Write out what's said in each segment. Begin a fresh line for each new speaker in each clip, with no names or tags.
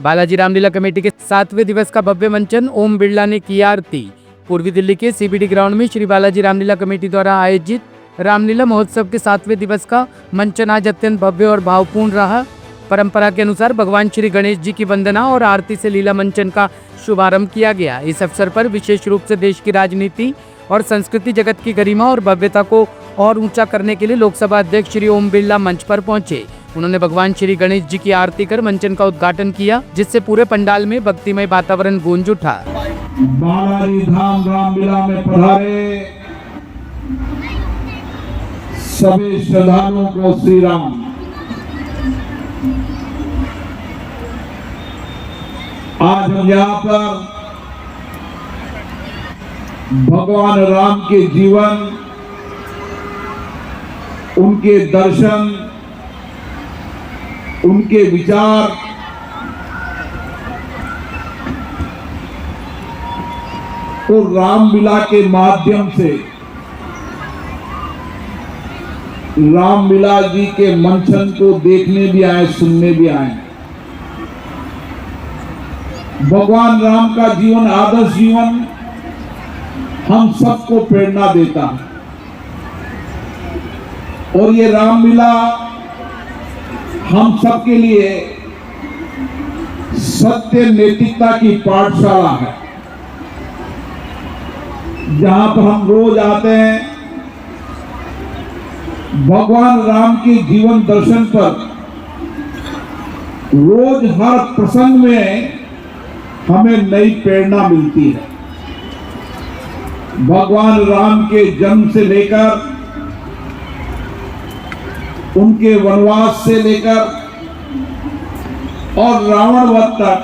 Balaji Ramlila committee के 7वें दिवस का भव्य मंचन, ओम बिरला ने किया आरती। पूर्वी दिल्ली के सीबीडी ग्राउंड में श्री बालाजी रामलीला कमेटी द्वारा आयोजित रामलीला महोत्सव के 7वें दिवस का मंचन आज अत्यंत भव्य और भावपूर्ण रहा। परंपरा के अनुसार भगवान श्री गणेश जी की वंदना और आरती से लीला मंचन का शुभारंभ किया गया। इस अवसर पर विशेष रूप से देश की राजनीति और संस्कृति जगत की गरिमा और भव्यता को और ऊंचा करने के लिए लोकसभा अध्यक्ष श्री ओम बिरला मंच पर पहुंचे। उन्होंने भगवान श्री गणेश जी की आरती कर मंचन का उद्घाटन किया, जिससे पूरे पंडाल में भक्तिमय वातावरण गूंज उठा।
बालाजी धाम रामलीला में पधारे सभी श्रद्धालुओं को श्री राम। आज हम यहाँ पर भगवान राम के जीवन, उनके दर्शन, उनके विचार और रामलीला के माध्यम से रामलीला जी के मंचन को देखने भी आए, सुनने भी आए। भगवान राम का जीवन, आदर्श जीवन हम सबको प्रेरणा देता है और ये रामलीला हम सबके लिए सत्य नैतिकता की पाठशाला है, जहां पर हम रोज आते हैं। भगवान राम के जीवन दर्शन पर रोज हर प्रसंग में हमें नई प्रेरणा मिलती है। भगवान राम के जन्म से लेकर उनके वनवास से लेकर और रावण वध तक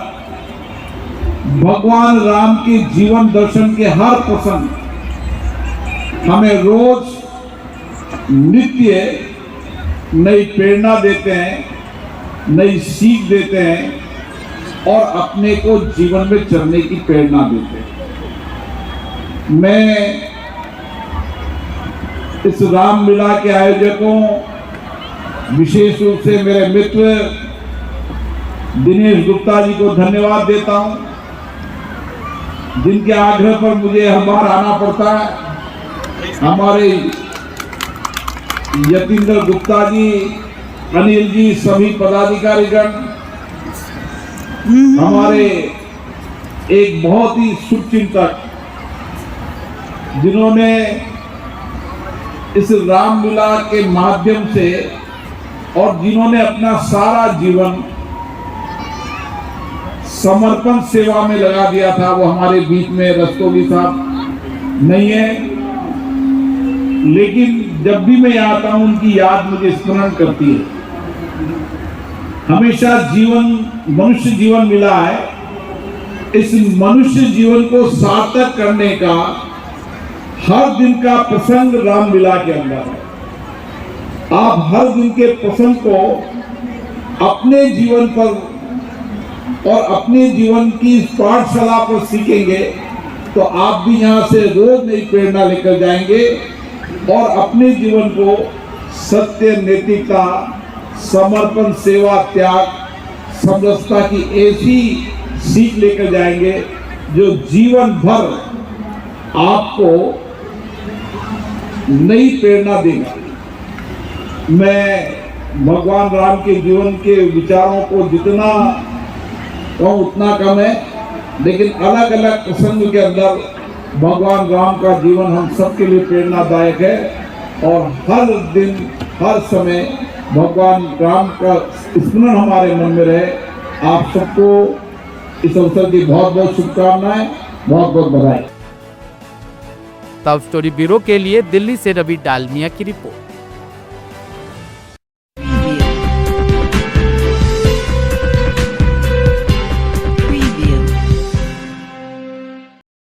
भगवान राम के जीवन दर्शन के हर प्रसंग हमें रोज नित्य नई प्रेरणा देते हैं, नई सीख देते हैं और अपने को जीवन में चलने की प्रेरणा देते हैं। मैं इस रामलीला के आयोजकों, विशेष रूप से मेरे मित्र दिनेश गुप्ता जी को धन्यवाद देता हूं, जिनके आग्रह पर मुझे हर बार आना पड़ता है। हमारे यतीन्द्र गुप्ता जी, अनिल जी, सभी पदाधिकारीगण, हमारे एक बहुत ही शुभचिंतक जिन्होंने इस रामलीला के माध्यम से और जिन्होंने अपना सारा जीवन समर्पण सेवा में लगा दिया था, वो हमारे बीच में रस्तोगी साहब नहीं है, लेकिन जब भी मैं आता हूं उनकी याद मुझे स्मरण करती है। हमेशा जीवन, मनुष्य जीवन मिला है, इस मनुष्य जीवन को सार्थक करने का हर दिन का प्रसंग रामलीला के अंदर है। आप हर दिन के प्रसंग को अपने जीवन पर और अपने जीवन की पाठशाला पर सीखेंगे तो आप भी यहाँ से रोज नई प्रेरणा लेकर जाएंगे और अपने जीवन को सत्य, नैतिकता, समर्पण, सेवा, त्याग, समरसता की ऐसी सीख लेकर जाएंगे जो जीवन भर आपको नई प्रेरणा देगा। मैं भगवान राम के जीवन के विचारों को जितना कहूँ उतना कम है, लेकिन अलग अलग प्रसंग के अंदर भगवान राम का जीवन हम सबके लिए प्रेरणादायक है और हर दिन, हर समय भगवान राम का स्मरण हमारे मन में रहे। आप सबको इस अवसर की बहुत बहुत शुभकामनाएं, बहुत बहुत बधाई।
टॉप स्टोरी ब्यूरो के लिए दिल्ली से रवि डालमिया की रिपोर्ट।